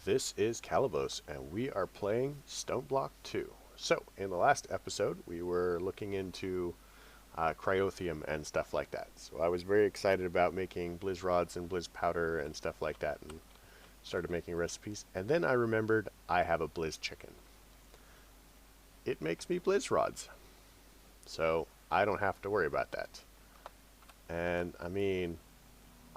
This is Calibos, and we are playing Stoneblock 2. So, in the last episode, we were looking into cryothium and stuff like that. So I was very excited about making blizz rods and blizz powder and stuff like that, and started making recipes. And then I remembered I have a blizz chicken. It makes me blizz rods, so I don't have to worry about that. And I mean,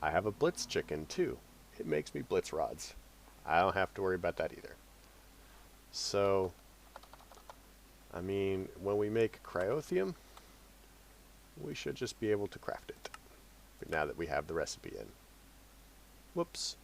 I have a blitz chicken too. It makes me blitz rods. I don't have to worry about that either. So, I mean, when we make cryothium, we should just be able to craft it. But now that we have the recipe in. Whoops.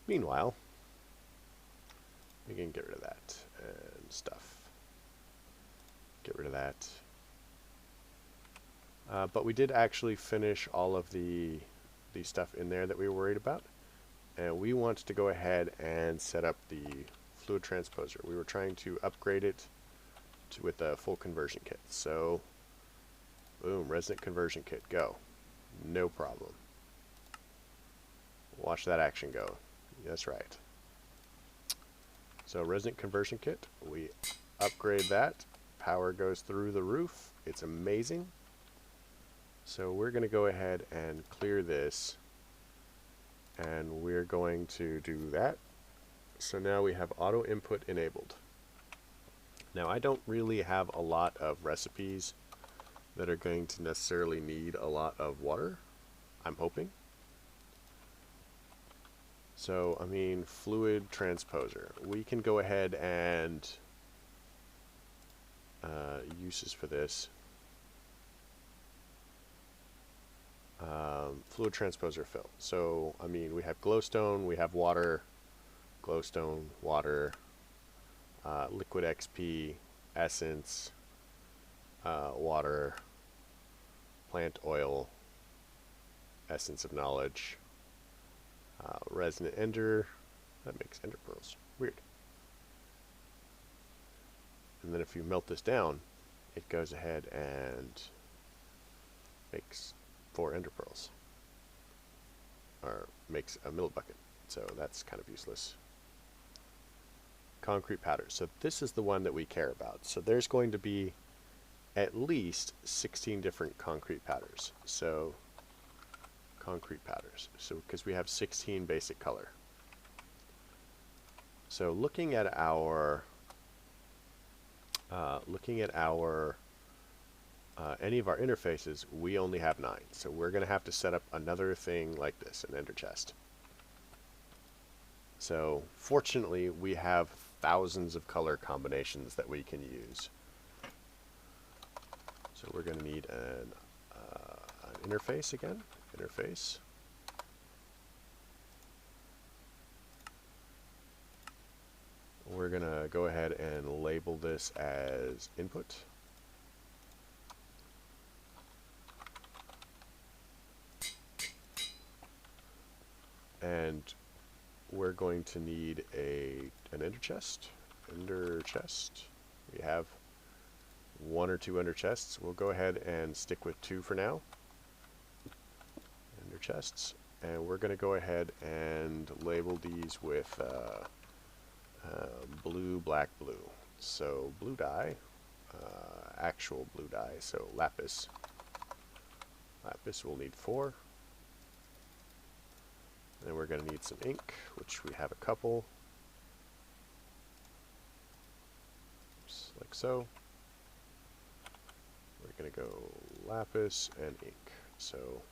Meanwhile, we can get rid of that and stuff. Get rid of that. But we did actually finish all of the stuff in there that we were worried about. And we want to go ahead and set up the fluid transposer. We were trying to upgrade it with a full conversion kit. So, boom, resonant conversion kit, go. No problem. Watch that action go. That's right. So resonant conversion kit, we upgrade that. Power goes through the roof. It's amazing. So we're going to go ahead and clear this, and we're going to do that. So now we have auto input enabled. Now I don't really have a lot of recipes that are going to necessarily need a lot of water, I'm hoping. So I mean, fluid transposer, we can go ahead and uses for this. Fluid transposer fill. So, I mean, we have glowstone, we have water, glowstone, water, liquid XP, essence, water, plant oil, essence of knowledge, resonant ender. That makes ender pearls. Weird. And then if you melt this down, it goes ahead and makes 4 ender pearls, or makes a middle bucket, so that's kind of useless. Concrete powder, so this is the one that we care about. So there's going to be at least 16 different concrete powders. So concrete powders, so because we have 16 basic color. So looking at our any of our interfaces, we only have 9. So we're going to have to set up another thing like this, an ender chest. So fortunately, we have thousands of color combinations that we can use. So we're going to need an interface again. Interface. We're going to go ahead and label this as input. And we're going to need an ender chest. Ender chest. We have 1 or 2 ender chests. We'll go ahead and stick with 2 for now. Ender chests. And we're going to go ahead and label these with blue, black, blue. So blue dye, actual blue dye. So lapis. Lapis we'll need 4. Then we're going to need some ink, which we have a couple. Oops, like so. We're going to go lapis and ink. So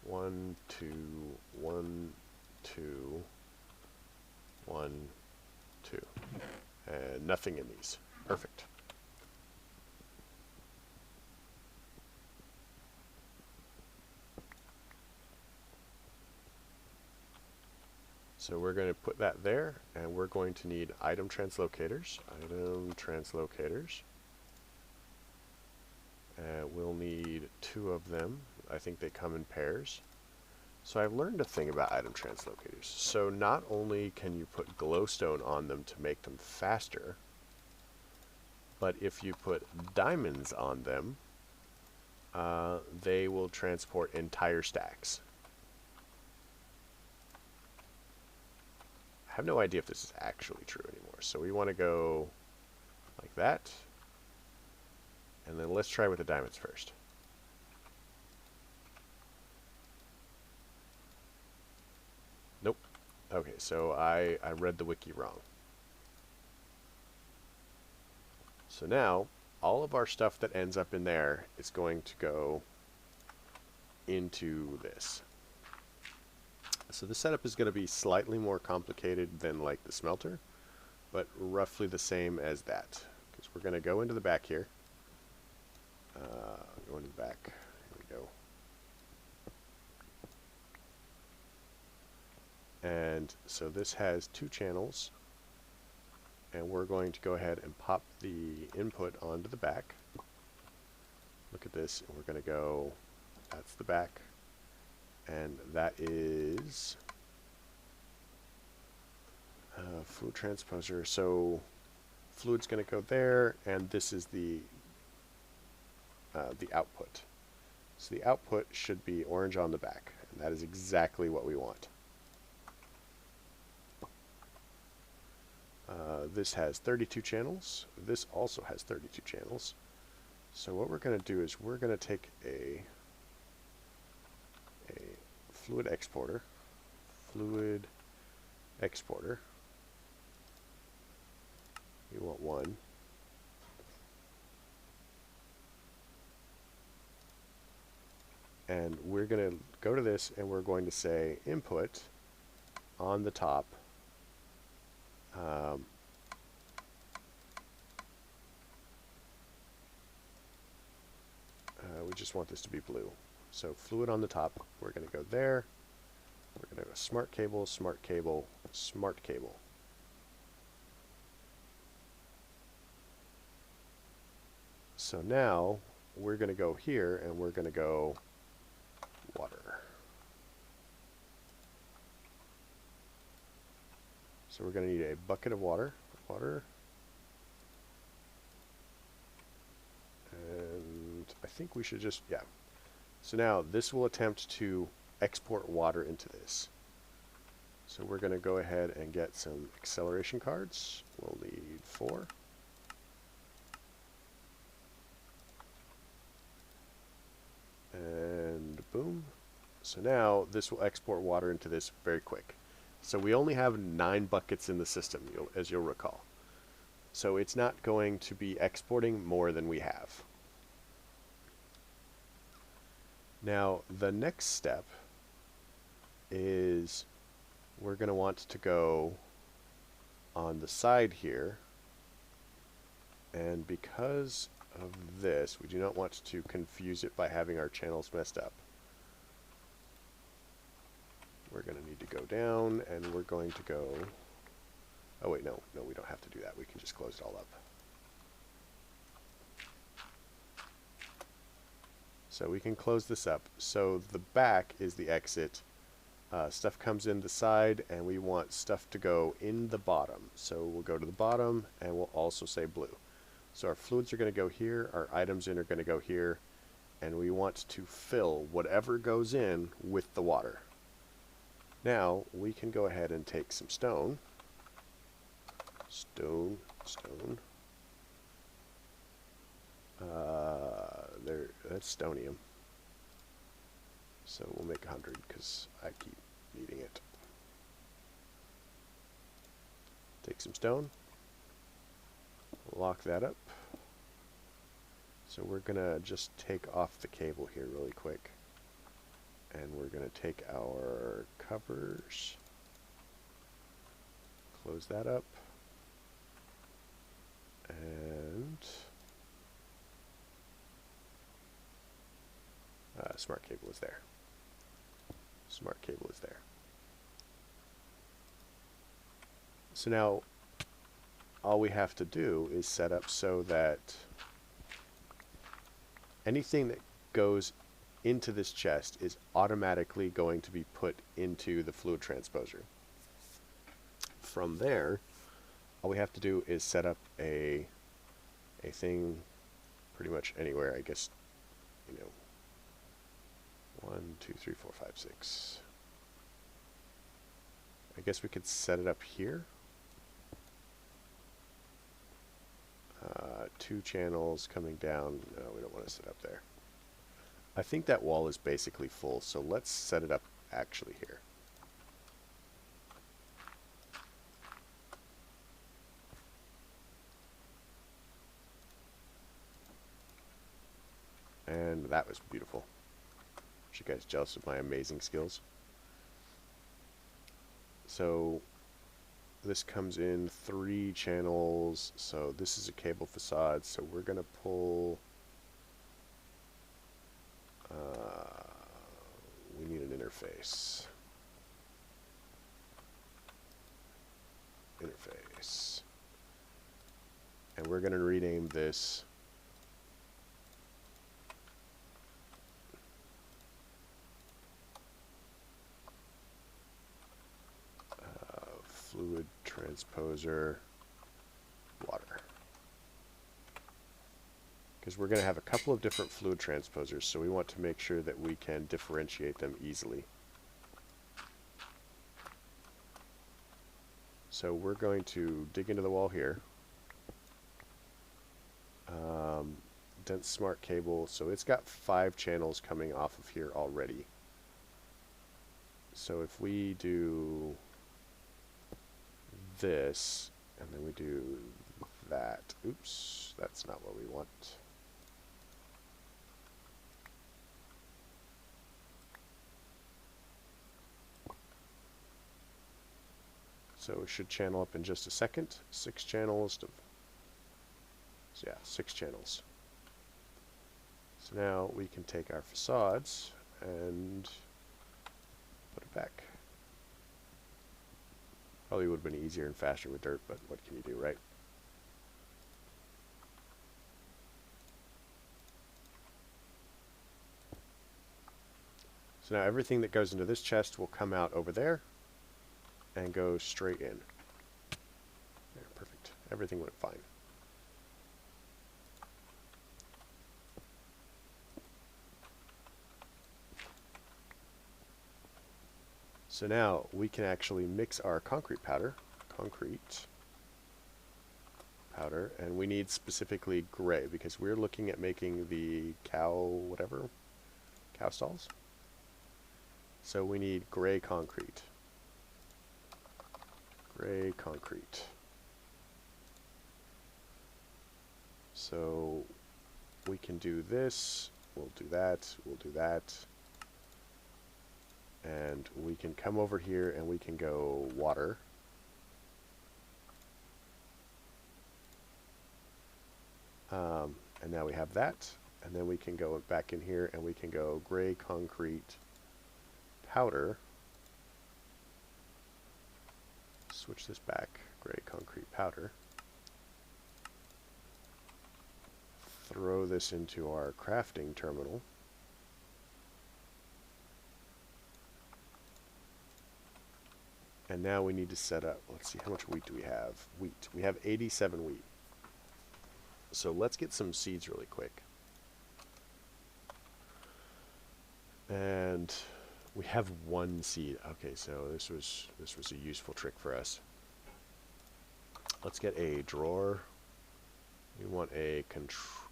1, 2, 1, 2, 1, 2. And nothing in these. Perfect. So we're going to put that there, and we're going to need item translocators. Item translocators. And we'll need 2 of them. I think they come in pairs. So I've learned a thing about item translocators. So not only can you put glowstone on them to make them faster, but if you put diamonds on them, they will transport entire stacks. I have no idea if this is actually true anymore. So we want to go like that. And then let's try with the diamonds first. Nope. Okay, so I read the wiki wrong. So now, all of our stuff that ends up in there is going to go into this. So the setup is going to be slightly more complicated than like the smelter, but roughly the same as that. Because we're going to go into the back here. Go into the back. Here we go. And so this has 2 channels. And we're going to go ahead and pop the input onto the back. Look at this, and we're going to go, that's the back, and that is fluid transposer. So fluid's going to go there, and this is the output. So the output should be orange on the back, and that is exactly what we want. This has 32 channels. This also has 32 channels. So what we're going to do is we're going to take a fluid exporter. Fluid exporter. We want 1. And we're going to go to this and we're going to say input on the top. We just want this to be blue. So fluid on the top, we're going to go there. We're going to go smart cable, smart cable, smart cable. So now we're going to go here and we're going to go water. So we're going to need a bucket of water. And I think we should just, yeah. So now this will attempt to export water into this. So we're going to go ahead and get some acceleration cards. We'll need 4. And boom. So now this will export water into this very quick. So we only have 9 buckets in the system, as you'll recall. So it's not going to be exporting more than we have. Now the next step is we're going to want to go on the side here, and because of this we do not want to confuse it by having our channels messed up. We're going to need to go down, and we're going to go, oh wait, no, we don't have to do that. We can just close it all up. So we can close this up. So the back is the exit. Stuff comes in the side, and we want stuff to go in the bottom. So we'll go to the bottom, and we'll also say blue. So our fluids are going to go here, our items in are going to go here, and we want to fill whatever goes in with the water. Now we can go ahead and take some stone. Stone. There, that's stonium. So we'll make 100 because I keep needing it. Take some stone. Lock that up. So we're gonna just take off the cable here really quick. And we're going to take our covers, close that up, and smart cable is there. Smart cable is there. So now all we have to do is set up so that anything that goes into this chest is automatically going to be put into the fluid transposer. From there, all we have to do is set up a thing pretty much anywhere, I guess, you know, 1, 2, 3, 4, 5, 6. I guess we could set it up here. 2 channels coming down. No, we don't want to set up there. I think that wall is basically full, so let's set it up actually here. And that was beautiful. Are you guys jealous of my amazing skills? So this comes in 3 channels, so this is a cable facade, so we're going to pull, we need an interface. And we're going to rename this fluid transposer water, because we're going to have a couple of different fluid transposers, so we want to make sure that we can differentiate them easily. So we're going to dig into the wall here. Dense smart cable, so it's got 5 channels coming off of here already. So if we do this, and then we do that, oops, that's not what we want. So it should channel up in just a second. 6 channels to, so yeah, 6 channels. So now we can take our facades and put it back. Probably would have been easier and faster with dirt, but what can you do, right? So now everything that goes into this chest will come out over there and go straight in. There, perfect. Everything went fine. So now we can actually mix our concrete powder, and we need specifically gray because we're looking at making the cow stalls. So we need gray concrete. So we can do this, we'll do that, and we can come over here and we can go water. And now we have that, and then we can go back in here and we can go gray concrete powder. Switch this back, gray concrete powder. Throw this into our crafting terminal. And now we need to set up, let's see, how much wheat do we have? Wheat. We have 87 wheat. So let's get some seeds really quick. And we have 1 seed. Okay, so this was a useful trick for us. Let's get a drawer. We want a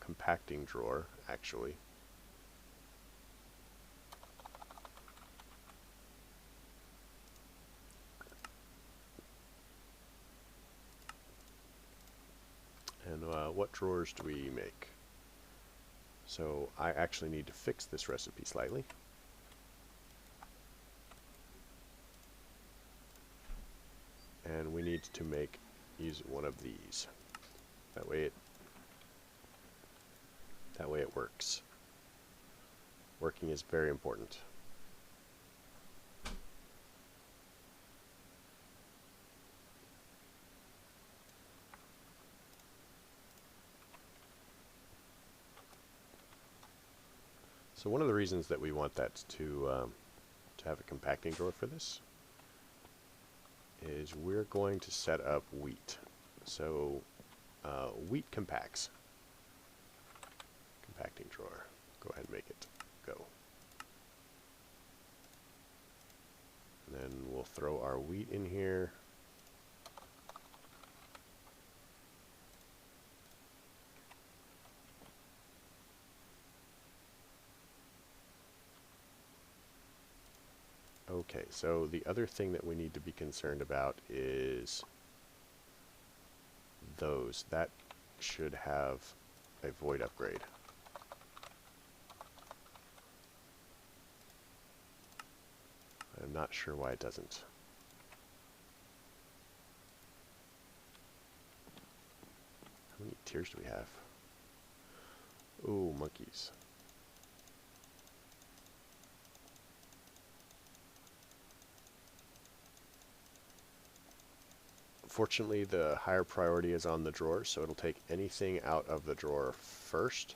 compacting drawer, actually. And what drawers do we make? So I actually need to fix this recipe slightly. And we need to use one of these. That way it works. Working is very important. So one of the reasons that we want that to have a compacting drawer for this is we're going to set up wheat. So wheat compacts. Compacting drawer. Go ahead and make it. throw our wheat in here. Okay, so the other thing that we need to be concerned about is those. That should have a void upgrade. I'm not sure why it doesn't. How many tiers do we have? Ooh, monkeys. Fortunately, the higher priority is on the drawer, so it'll take anything out of the drawer first.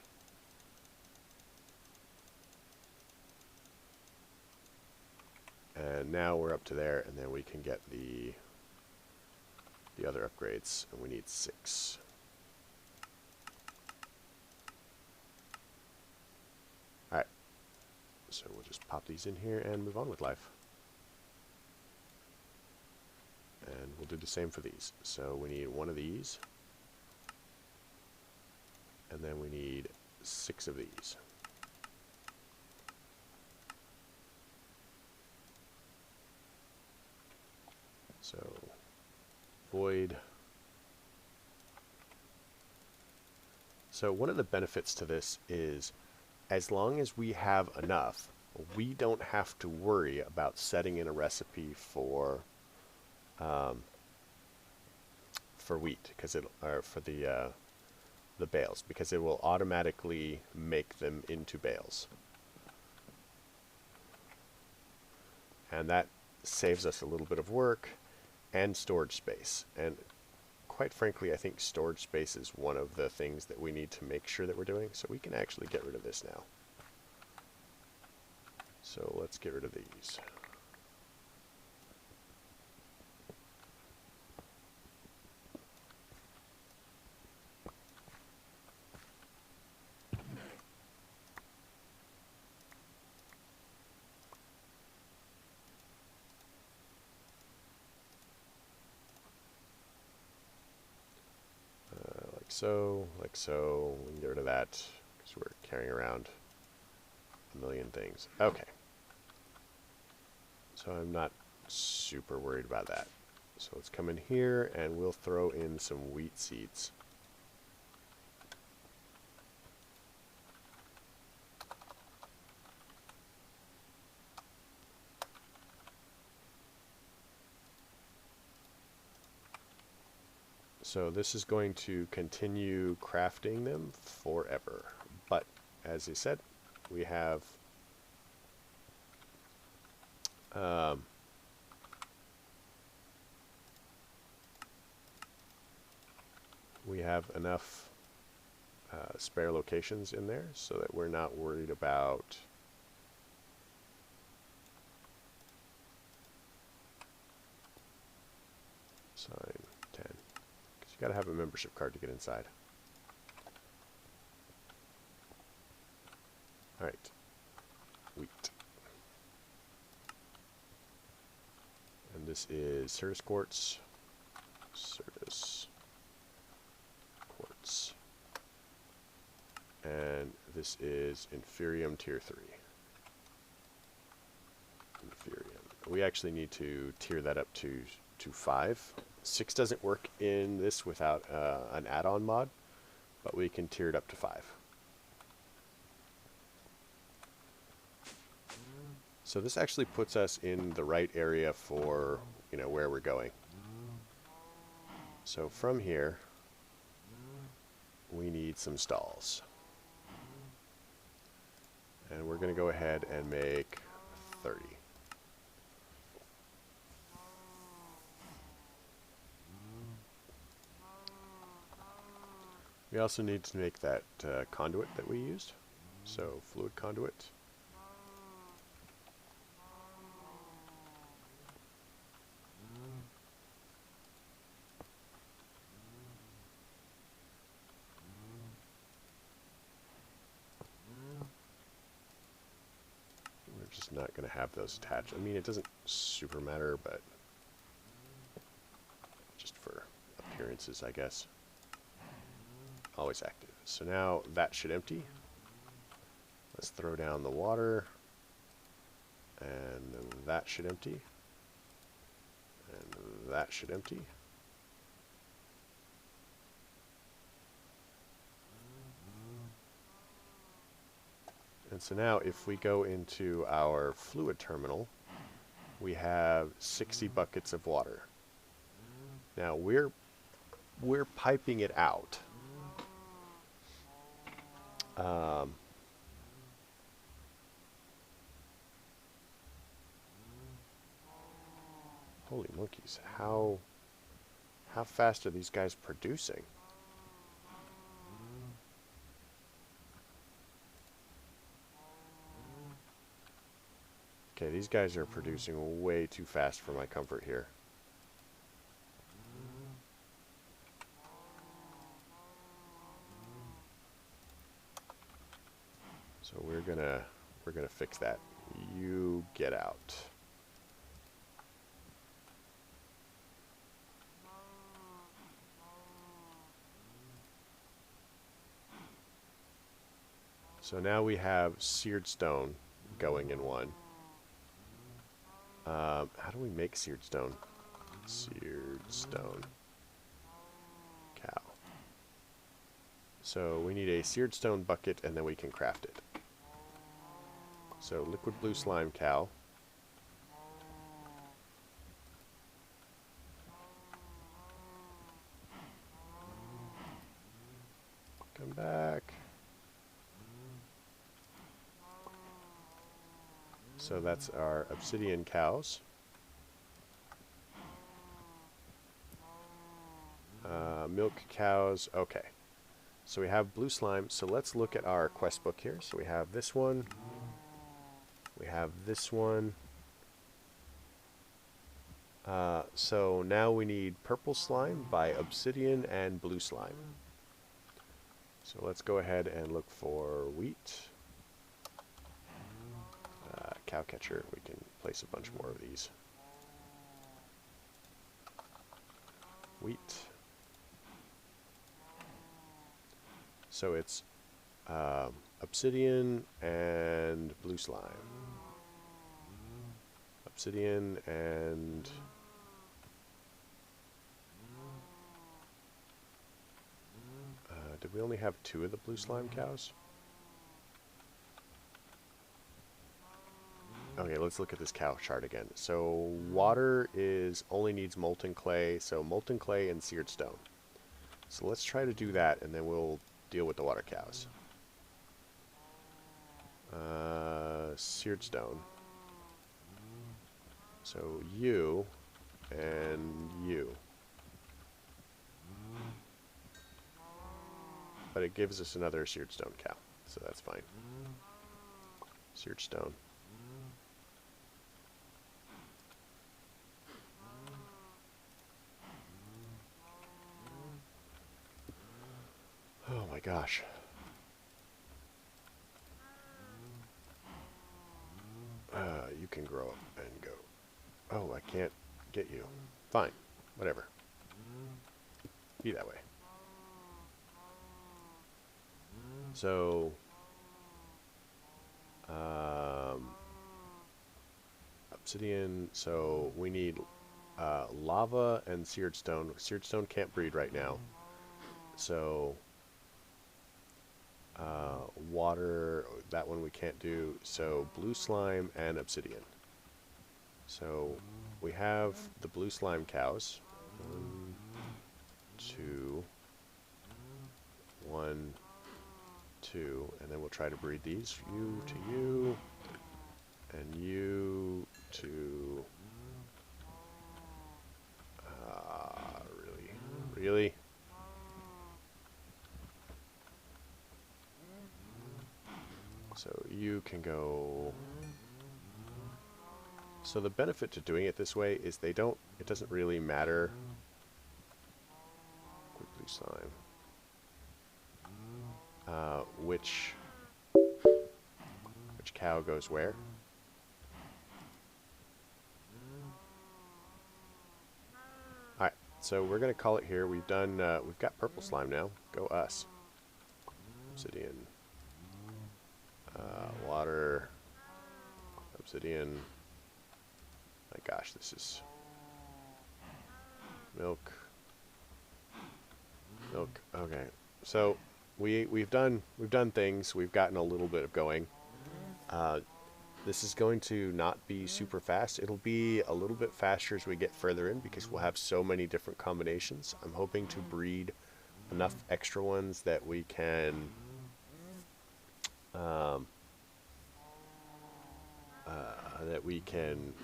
And now we're up to there, and then we can get the other upgrades, and we need 6. Alright, so we'll just pop these in here and move on with life. And we'll do the same for these. So we need 1 of these, and then we need 6 of these. So void. So one of the benefits to this is, as long as we have enough, we don't have to worry about setting in a recipe for wheat, because it, or for the bales, because it will automatically make them into bales, and that saves us a little bit of work and storage space. And quite frankly, I think storage space is one of the things that we need to make sure that we're doing. So we can actually get rid of this now. So let's get rid of these. Like so. We can get rid of that because we're carrying around a million things. Okay. So I'm not super worried about that. So let's come in here and we'll throw in some wheat seeds. So this is going to continue crafting them forever. But as I said, we have enough spare locations in there so that we're not worried about sign 10. You gotta have a membership card to get inside. Alright. Wheat. And this is Certus Quartz. Certus Quartz. And this is Inferium Tier 3. Inferium. We actually need to tier that up to 5. 6 doesn't work in this without an add-on mod, but we can tier it up to 5. So this actually puts us in the right area for, where we're going. So from here, we need some stalls. And we're going to go ahead and make 30. We also need to make that conduit that we used, so fluid conduit. I'm just not going to have those attached. I mean, it doesn't super matter, but just for appearances, I guess. Always active. So now that should empty. Let's throw down the water. And that should empty. And that should empty. And so now if we go into our fluid terminal, we have 60 buckets of water. Now we're piping it out. Holy monkeys, how fast are these guys producing? Okay, these guys are producing way too fast for my comfort here. So we're gonna fix that. You get out. So now we have seared stone going in one. How do we make seared stone? Seared stone. Cow. So we need a seared stone bucket and then we can craft it. So liquid blue slime cow. Come back. So that's our obsidian cows. Milk cows. Okay. So we have blue slime. So let's look at our quest book here. So we have this one. We have this one. So now we need purple slime by obsidian and blue slime. So let's go ahead and look for wheat. Cow catcher. We can place a bunch more of these. Wheat. So it's obsidian and blue slime. Obsidian and did we only have 2 of the blue slime cows? Okay, let's look at this cow chart again. So water only needs molten clay, so molten clay and seared stone. So let's try to do that, and then we'll deal with the water cows. Seared stone. So you and you. But it gives us another seared stone cow, so that's fine. Seared stone. Oh my gosh. You can grow up and go. Oh, I can't get you. Fine. Whatever. Be that way. So, obsidian, so we need lava and seared stone. Seared stone can't breed right now. So, water, that one we can't do. So, blue slime and obsidian. So, we have the blue slime cows. 1, 2, 1, 2, and then we'll try to breed these. You to you, and you to... Really? So you can go... So the benefit to doing it this way is it doesn't really matter. Quickly slime. Which cow goes where. So we're gonna call it here. We've got purple slime now. Go us. Obsidian. Water. Obsidian. My gosh, this is milk. Milk. Okay. So we've done things. We've gotten a little bit of going. This is going to not be super fast. It'll be a little bit faster as we get further in because we'll have so many different combinations. I'm hoping to breed enough extra ones that we can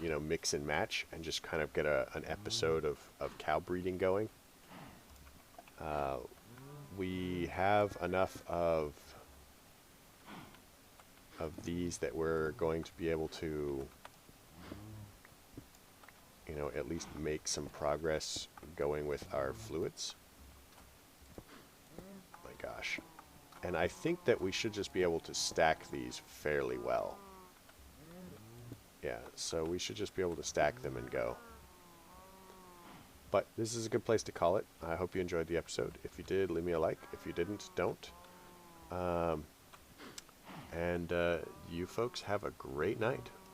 you know, mix and match and just kind of get an episode of cow breeding going. We have enough of these that we're going to be able to, you know, at least make some progress going with our fluids. My gosh. And I think that we should just be able to stack these fairly well. Yeah, so we should just be able to stack them and go. But this is a good place to call it. I hope you enjoyed the episode. If you did, leave me a like. If you didn't, don't. And you folks have a great night.